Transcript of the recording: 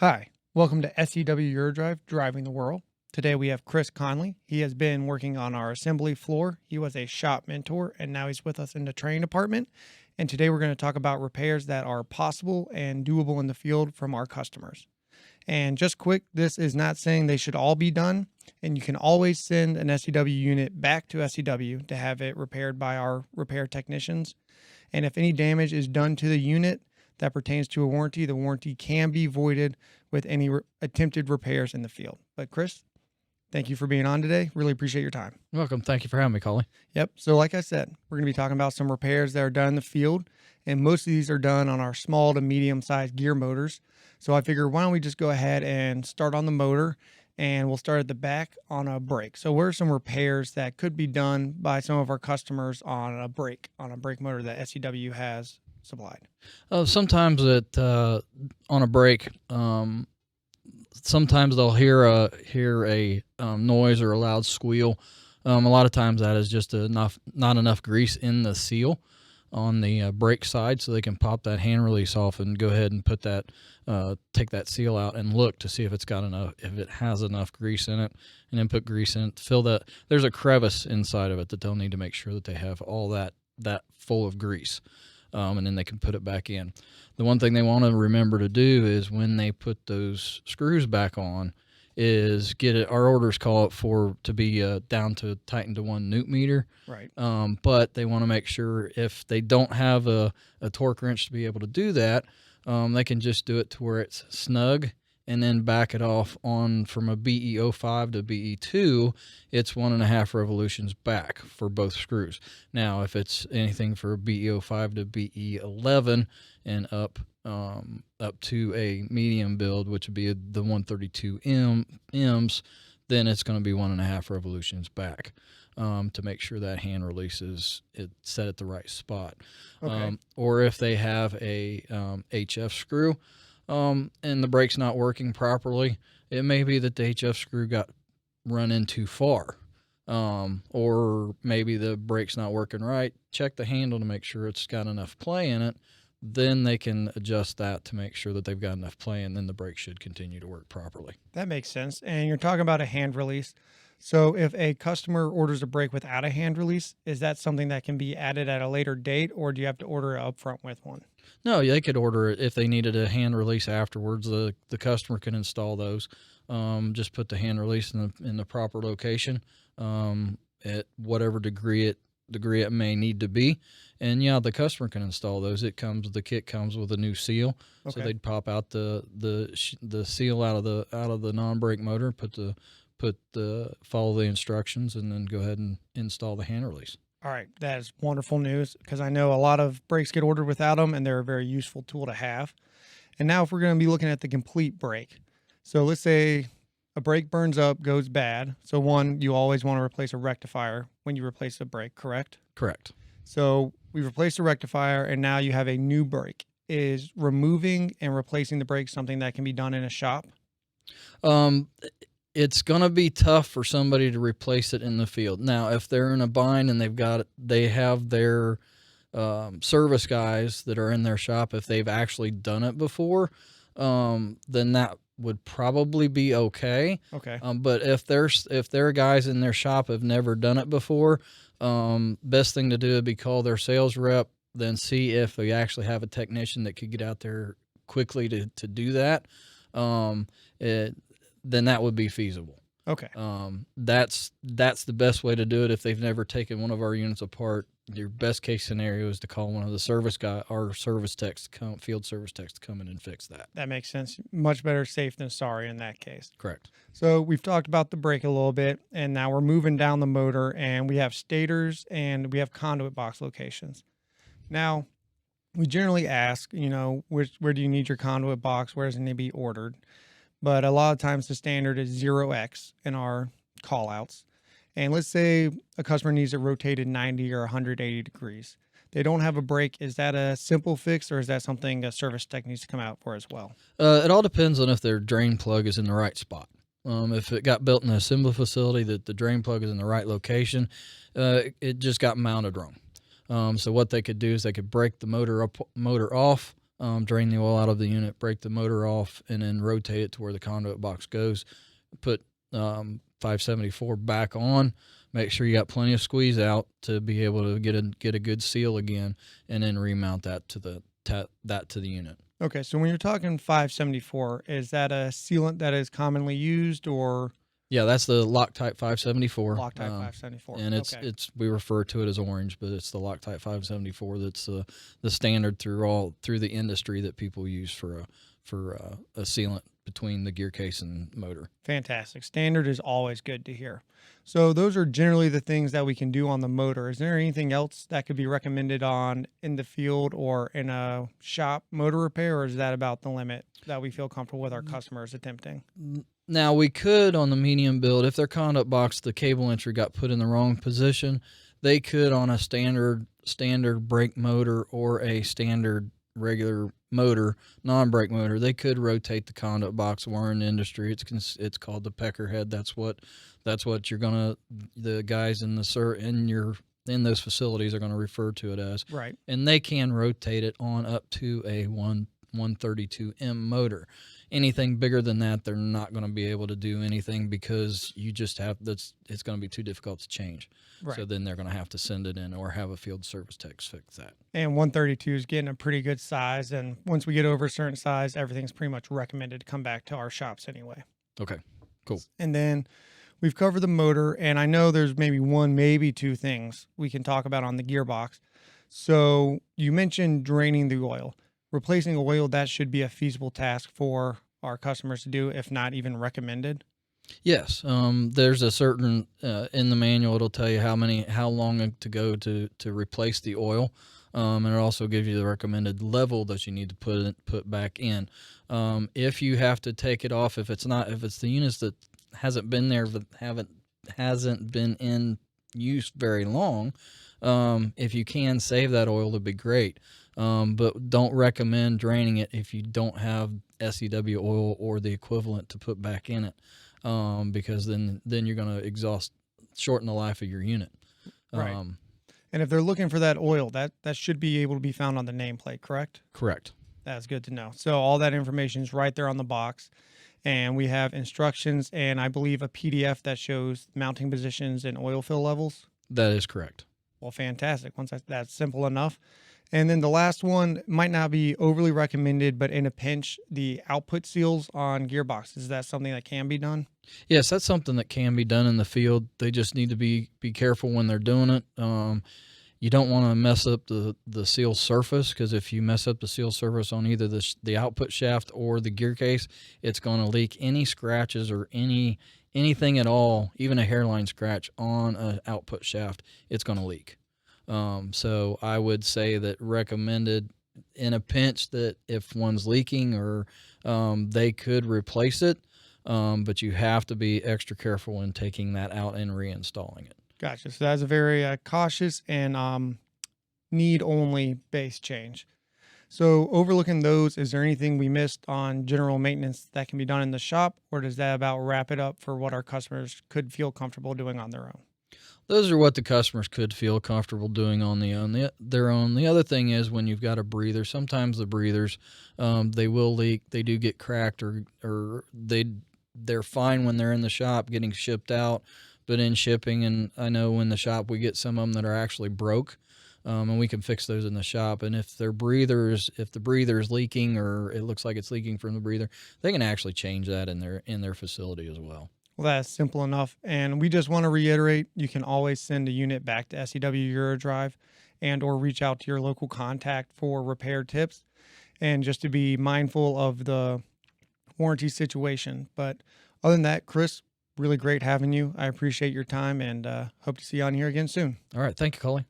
Hi, welcome to SEW-EURODRIVE, Driving the World. Today we have Chris Conley. He has been working on our assembly floor. He was a shop mentor, and now he's with us in the training department. And today we're going to talk about repairs that are possible and doable in the field from our customers. And just quick, this is not saying they should all be done, and you can always send an SEW unit back to SEW to have it repaired by our repair technicians. And if any damage is done to the unit that pertains to a warranty, the warranty can be voided with any attempted repairs in the field. But Chris, thank you for being on today. Really appreciate your time. You're welcome. Thank you for having me, Coley. Yep. So like I said, we're going to be talking about some repairs that are done in the field, and most of these are done on our small to medium-sized gear motors. So I figure, why don't we just go ahead and start on the motor, and we'll start at the back on a brake. So what are some repairs that could be done by some of our customers on a brake motor that SEW has supplied? Sometimes on a brake, sometimes they'll hear a noise or a loud squeal. A lot of times that is just not enough grease in the seal on the brake side, so they can pop that hand release off and go ahead and put that take that seal out and look to see if it has enough grease in it, and then put grease in it to fill that. There's a crevice inside of it that they'll need to make sure that they have all that full of grease. And then they can put it back in. The one thing they want to remember to do is when they put those screws back on is get it. Our orders call it to be down to tighten to 1 newton meter. Right. But they want to make sure if they don't have a torque wrench to be able to do that, they can just do it to where it's snug and then back it off on from a BE05 to BE2, it's 1.5 revolutions back for both screws. Now, if it's anything for BE05 to BE11 and up to a medium build, which would be the 132 M's, then it's going to be 1.5 revolutions back to make sure that hand release is set at the right spot. Okay. Or if they have a HF screw, and the brake's not working properly, it may be that the HF screw got run in too far. Or maybe the brake's not working right. Check the handle to make sure it's got enough play in it. Then they can adjust that to make sure that they've got enough play, and then the brake should continue to work properly. That makes sense. And you're talking about a hand release. So if a customer orders a brake without a hand release, is that something that can be added at a later date, or do you have to order it up front with one? No, they could order it if they needed a hand release afterwards. The customer can install those. Just put the hand release in the proper location at whatever degree it may need to be, and yeah, the customer can install those. The kit comes with a new seal, Okay. so they'd pop out the seal out of the non-brake motor, follow the instructions, and then go ahead and install the hand release. All right. That is wonderful news, because I know a lot of brakes get ordered without them, and they're a very useful tool to have. And now if we're going to be looking at the complete brake, so let's say a brake burns up, goes bad. So one, you always want to replace a rectifier when you replace a brake, correct? Correct. So we replaced a rectifier, and now you have a new brake. Is removing and replacing the brake something that can be done in a shop? It's going to be tough for somebody to replace it in the field. Now, if they're in a bind and they have their service guys that are in their shop, if they've actually done it before, then that would probably be okay. Okay. But if their guys in their shop have never done it before, best thing to do would be call their sales rep, then see if they actually have a technician that could get out there quickly to do that. Then that would be feasible. Okay. That's the best way to do it if they've never taken one of our units apart. Your best case scenario is to call one of the field service techs to come in and fix that. That makes sense. Much better safe than sorry in that case. Correct. So we've talked about the brake a little bit, and now we're moving down the motor, and we have stators and we have conduit box locations. Now, we generally ask, where do you need your conduit box? Where does it need to be ordered? But a lot of times the standard is 0x in our call outs. And let's say a customer needs it rotated 90 or 180 degrees. They don't have a brake. Is that a simple fix, or is that something a service tech needs to come out for as well? It all depends on if their drain plug is in the right spot. If it got built in an assembly facility that the drain plug is in the right location, it just got mounted wrong. So what they could do is they could break the motor off, drain the oil out of the unit, break the motor off, and then rotate it to where the conduit box goes. Put 574 back on. Make sure you got plenty of squeeze out to be able to get a good seal again, and then remount that to the unit. Okay, so when you're talking 574, is that a sealant that is commonly used, or Yeah, that's the Loctite 574. Loctite 574? And it's we refer to it as orange, but it's the Loctite 574 that's the standard through the industry that people use for a sealant between the gear case and motor. Fantastic. Standard is always good to hear. So those are generally the things that we can do on the motor. Is there anything else that could be recommended on in the field or in a shop motor repair, or is that about the limit that we feel comfortable with our customers attempting? Now, we could, on the medium build, if their conduit box, the cable entry got put in the wrong position, they could, on a standard brake motor or a standard regular motor, non-brake motor, they could rotate the conduit box. We're in the industry. It's called the pecker head. That's what the guys in those facilities are gonna refer to it as. Right. And they can rotate it on up to a 132M motor. Anything bigger than that, they're not going to be able to do anything, because it's going to be too difficult to change. Right. So then they're going to have to send it in or have a field service tech fix that. And 132 is getting a pretty good size. And once we get over a certain size, everything's pretty much recommended to come back to our shops anyway. Okay, cool. And then we've covered the motor, and I know there's maybe one, maybe two things we can talk about on the gearbox. So you mentioned draining the oil. Replacing oil, that should be a feasible task for our customers to do, if not even recommended. Yes, there's a certain in the manual, it'll tell you how long to go to replace the oil, and it also gives you the recommended level that you need to put back in. If you have to take it off, if it's the units that hasn't been there, hasn't been in use very long, if you can save that oil, it'd be great. But don't recommend draining it if you don't have SEW oil or the equivalent to put back in it, because then you're going to shorten the life of your unit. Right. And if they're looking for that oil, that should be able to be found on the nameplate, correct? Correct. That's good to know. So all that information is right there on the box, and we have instructions and I believe a PDF that shows mounting positions and oil fill levels. That is correct. Well, fantastic. That's simple enough. And then the last one might not be overly recommended, but in a pinch, the output seals on gearboxes. Is that something that can be done? Yes, that's something that can be done in the field. They just need to be careful when they're doing it. You don't want to mess up the seal surface, because if you mess up the seal surface on either the output shaft or the gear case, it's going to leak. Any scratches or anything at all, even a hairline scratch on an output shaft, it's going to leak. So I would say that recommended in a pinch, that if one's leaking, or they could replace it, but you have to be extra careful when taking that out and reinstalling it. Gotcha. So that's a very cautious and need-only base change. So overlooking those, is there anything we missed on general maintenance that can be done in the shop, or does that about wrap it up for what our customers could feel comfortable doing on their own? Those are what the customers could feel comfortable doing on their own. The other thing is, when you've got a breather, sometimes the breathers, they will leak. They do get cracked, or they're fine when they're in the shop getting shipped out, but in shipping, and I know in the shop we get some of them that are actually broke, and we can fix those in the shop. And if the breather is leaking, or it looks like it's leaking from the breather, they can actually change that in their facility as well. Well, that's simple enough. And we just want to reiterate, you can always send a unit back to SEW-EURODRIVE and or reach out to your local contact for repair tips, and just to be mindful of the warranty situation. But other than that, Chris, really great having you. I appreciate your time, and hope to see you on here again soon. All right. Thank you, Coley.